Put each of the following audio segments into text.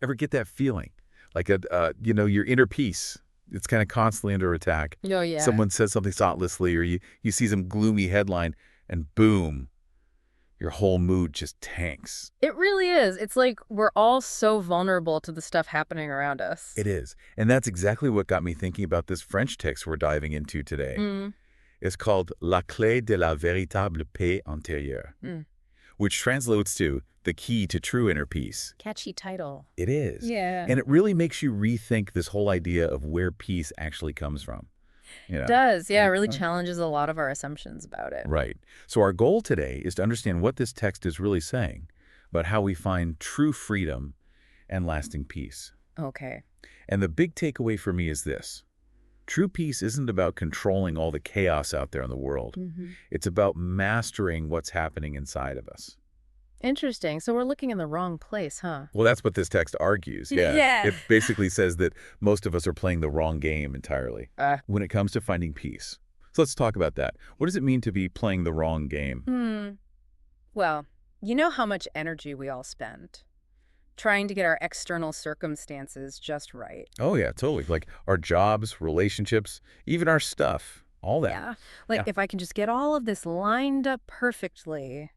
Ever get that feeling? Like your inner peace. It's kind of constantly under attack. Oh, yeah. Someone says something thoughtlessly, or you see some gloomy headline, and boom, your whole mood just tanks. It really is. It's like we're all so vulnerable to the stuff happening around us. It is. And that's exactly what got me thinking about this French text we're diving into today. Mm. It's called La clé de la véritable paix intérieure, Mm. which translates to the key to true inner peace. Catchy title. It is. Yeah. And it really makes you rethink this whole idea of where peace actually comes from. You know? Does, yeah, it really challenges a lot of our assumptions about it. Right. So our goal today is to understand what this text is really saying about how we find true freedom and lasting peace. Okay. And the big takeaway for me is this. True peace isn't about controlling all the chaos out there in the world. Mm-hmm. It's about mastering what's happening inside of us. Interesting. So we're looking in the wrong place, huh? Well, that's what this text argues. Yeah. Yeah. It basically says that most of us are playing the wrong game entirely when it comes to finding peace. So let's talk about that. What does it mean to be playing the wrong game? Well, you know how much energy we all spend trying to get our external circumstances just right. Oh, yeah, totally. Like our jobs, relationships, even our stuff, all that. Yeah. Like if I can just get all of this lined up perfectly,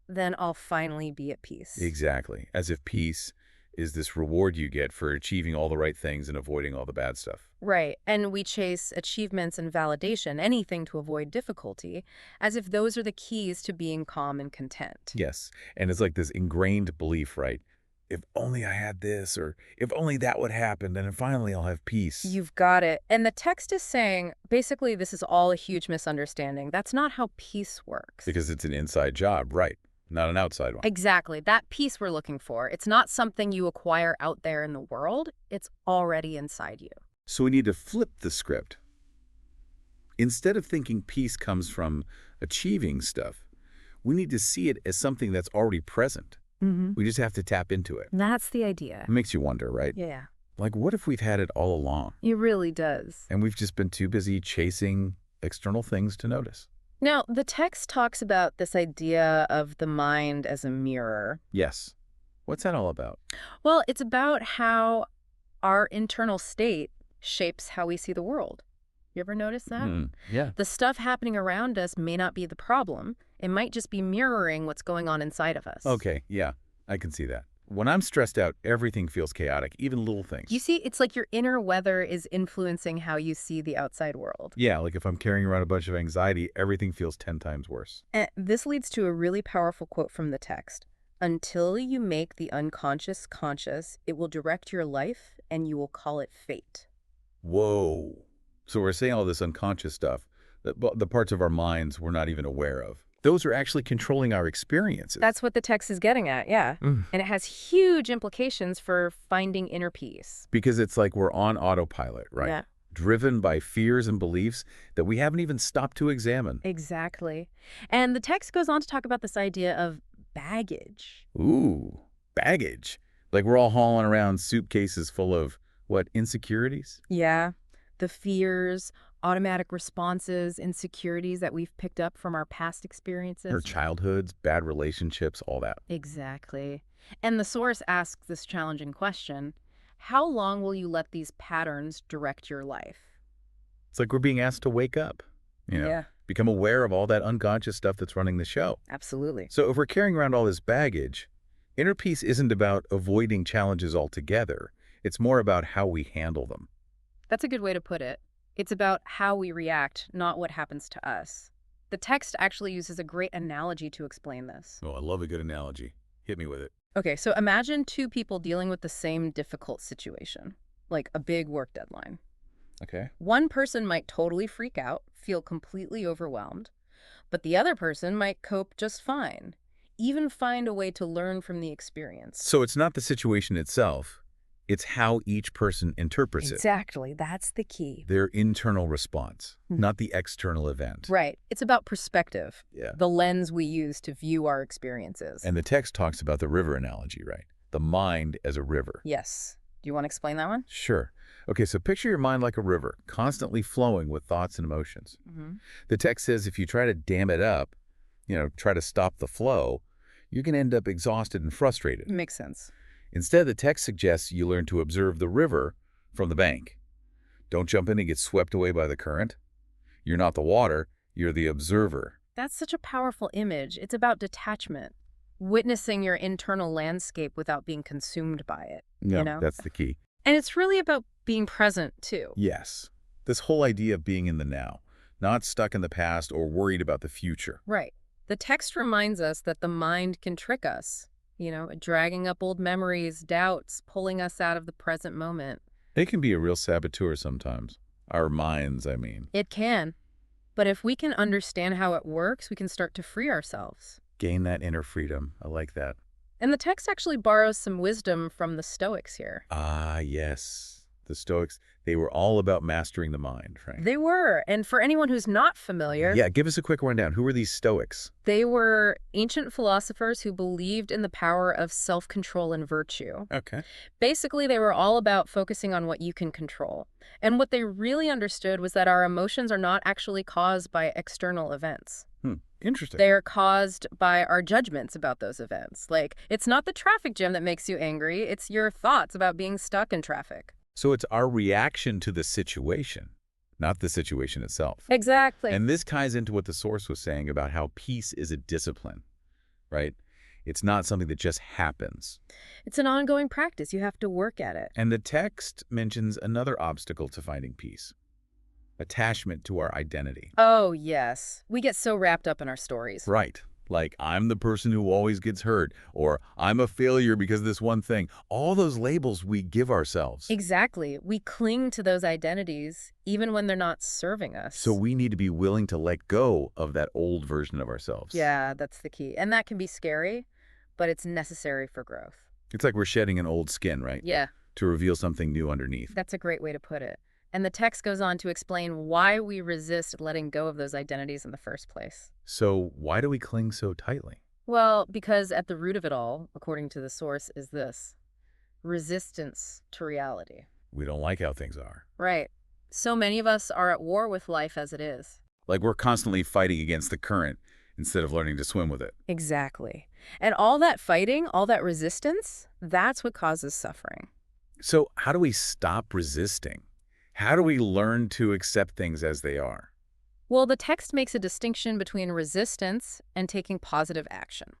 then I'll finally be at peace. Exactly. As if peace is this reward you get for achieving all the right things and avoiding all the bad stuff. Right. And we chase achievements and validation, anything to avoid difficulty, as if those are the keys to being calm and content. Yes. And it's like this ingrained belief, right? If only I had this, or if only that would happen, then finally I'll have peace. You've got it. And the text is saying, basically, this is all a huge misunderstanding. That's not how peace works. Because it's an inside job, right? Not an outside one. Exactly. That peace we're looking for. It's not something you acquire out there in the world. It's already inside you. So we need to flip the script. Instead of thinking peace comes from achieving stuff, we need to see it as something that's already present. We just have to tap into it. That's the idea. It makes you wonder, right? Yeah. Like, what if we've had it all along? It really does. And we've just been too busy chasing external things to notice. Now, the text talks about this idea of the mind as a mirror. Yes. What's that all about? Well, it's about how our internal state shapes how we see the world. You ever notice that? Yeah. The stuff happening around us may not be the problem. It might just be mirroring what's going on inside of us. Okay, yeah, I can see that. When I'm stressed out, everything feels chaotic, even little things. You see, it's like your inner weather is influencing how you see the outside world. Yeah, like if I'm carrying around a bunch of anxiety, everything feels 10 times worse. And this leads to a really powerful quote from the text. Until you make the unconscious conscious, it will direct your life and you will call it fate. Whoa. So we're saying all this unconscious stuff, the parts of our minds we're not even aware of. Those are actually controlling our experiences. That's what the text is getting at, yeah. And it has huge implications for finding inner peace. Because it's like we're on autopilot, right? Yeah. Driven by fears and beliefs that we haven't even stopped to examine. Exactly. And the text goes on to talk about this idea of baggage. Ooh, baggage. Like we're all hauling around suitcases full of, what, insecurities? Yeah. The fears, automatic responses, insecurities that we've picked up from our past experiences. Our childhoods, bad relationships, all that. Exactly. And the source asks this challenging question, how long will you let these patterns direct your life? It's like we're being asked to wake up, Yeah. become aware of all that unconscious stuff that's running the show. Absolutely. So if we're carrying around all this baggage, inner peace isn't about avoiding challenges altogether. It's more about how we handle them. That's a good way to put it. It's about how we react, not what happens to us. The text actually uses a great analogy to explain this. Oh, I love a good analogy. Hit me with it. Okay, so imagine two people dealing with the same difficult situation, like a big work deadline. Okay. One person might totally freak out, feel completely overwhelmed, but the other person might cope just fine, even find a way to learn from the experience. So it's not the situation itself. It's how each person interprets it. Exactly. That's the key. Their internal response, not the external event. Right. It's about perspective, Yeah. the lens we use to view our experiences. And the text talks about the river analogy, right? The mind as a river. Yes. Do you want to explain that one? Sure. Okay, so picture your mind like a river, constantly flowing with thoughts and emotions. The text says if you try to dam it up, try to stop the flow, you're going to end up exhausted and frustrated. Makes sense. Instead, the text suggests you learn to observe the river from the bank. Don't jump in and get swept away by the current. You're not the water, you're the observer. That's such a powerful image. It's about detachment, witnessing your internal landscape without being consumed by it, you No, know? that's the key. And it's really about being present, too. Yes. This whole idea of being in the now, not stuck in the past or worried about the future. Right. The text reminds us that the mind can trick us, dragging up old memories, doubts, pulling us out of the present moment. It can be a real saboteur sometimes. Our minds, I mean. It can. But if we can understand how it works, we can start to free ourselves. Gain that inner freedom. I like that. And the text actually borrows some wisdom from the Stoics here. Ah, yes. The Stoics, they were all about mastering the mind, right? They were. And for anyone who's not familiar, Yeah, give us a quick rundown. Who were these Stoics? they were ancient philosophers who believed in the power of self-control and virtue. Okay. Basically, they were all about focusing on what you can control. And what they really understood was that our emotions are not actually caused by external events. Interesting. They are caused by our judgments about those events. Like, it's not the traffic jam that makes you angry, it's your thoughts about being stuck in traffic. So it's our reaction to the situation, not the situation itself. Exactly. And this ties into what the source was saying about how peace is a discipline, right? It's not something that just happens. It's an ongoing practice. You have to work at it. And the text mentions another obstacle to finding peace: attachment to our identity. Oh, yes. We get so wrapped up in our stories. Right. Like, I'm the person who always gets hurt, or I'm a failure because of this one thing. All those labels we give ourselves. Exactly. We cling to those identities even when they're not serving us. So we need to be willing to let go of that old version of ourselves. Yeah, that's the key. And that can be scary, but it's necessary for growth. It's like we're shedding an old skin, right? Yeah, To reveal something new underneath. that's a great way to put it. And the text goes on to explain why we resist letting go of those identities in the first place. So why do we cling so tightly? Well, because at the root of it all, according to the source, is this: resistance to reality. We don't like how things are. Right. So many of us are at war with life as it is. Like we're constantly fighting against the current instead of learning to swim with it. Exactly. And all that fighting, all that resistance, that's what causes suffering. So how do we stop resisting? How do we learn to accept things as they are? Well, the text makes a distinction between resistance and taking positive action.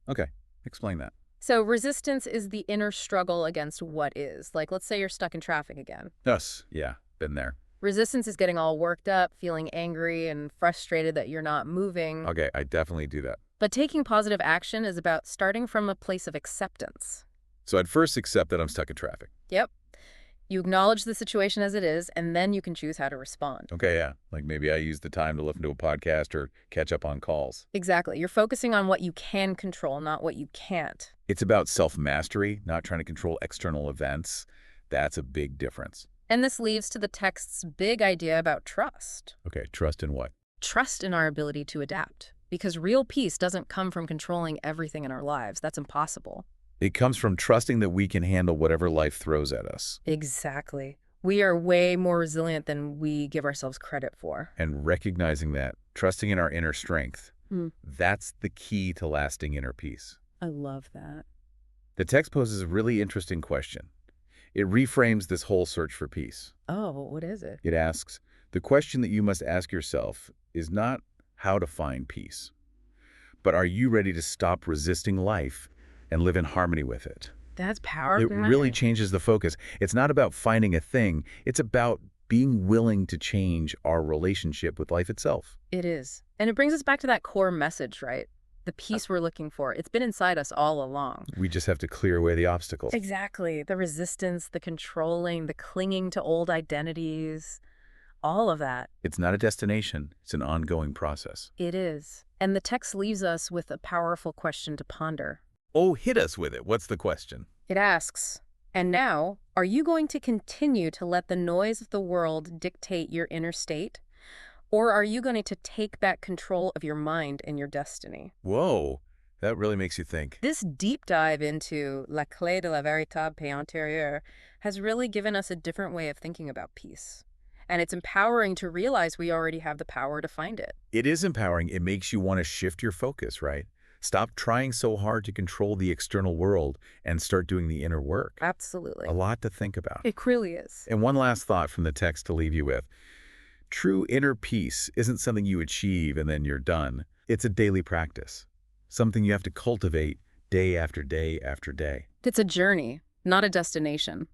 Okay. Explain that. So resistance is the inner struggle against what is. Like, let's say you're stuck in traffic again. Us. Yeah, been there. Resistance is getting all worked up, feeling angry and frustrated that you're not moving. Okay, I definitely do that. But taking positive action is about starting from a place of acceptance. So I'd first accept that I'm stuck in traffic. Yep. You acknowledge the situation as it is, and then you can choose how to respond. Okay, yeah. Like maybe I use the time to listen to a podcast or catch up on calls. Exactly. You're focusing on what you can control, not what you can't. It's about self-mastery, not trying to control external events. That's a big difference. And this leads to the text's big idea about trust. Okay, trust in what? Trust in our ability to adapt. Because real peace doesn't come from controlling everything in our lives. That's impossible. It comes from trusting that we can handle whatever life throws at us. Exactly. We are way more resilient than we give ourselves credit for. And recognizing that, trusting in our inner strength, that's the key to lasting inner peace. I love that. The text poses a really interesting question. It reframes this whole search for peace. Oh, what is it? It asks, the question that you must ask yourself is not how to find peace, but are you ready to stop resisting life and live in harmony with it? That's powerful. It really changes the focus. It's not about finding a thing. It's about being willing to change our relationship with life itself. It is. And it brings us back to that core message, right? The peace we're looking for. It's been inside us all along. We just have to clear away the obstacles. Exactly. The resistance, the controlling, the clinging to old identities, all of that. It's not a destination. It's an ongoing process. It is. And the text leaves us with a powerful question to ponder. Oh, hit us with it. What's the question? It asks, and now, are you going to continue to let the noise of the world dictate your inner state? Or are you going to take back control of your mind and your destiny? Whoa, that really makes you think. This deep dive into la clé de la véritable paix intérieure has really given us a different way of thinking about peace. And it's empowering to realize we already have the power to find it. It is empowering. It makes you want to shift your focus, right? Stop trying so hard to control the external world and start doing the inner work. Absolutely. A lot to think about. It really is. And one last thought from the text to leave you with. True inner peace isn't something you achieve and then you're done. It's a daily practice, something you have to cultivate day after day after day. It's a journey, not a destination.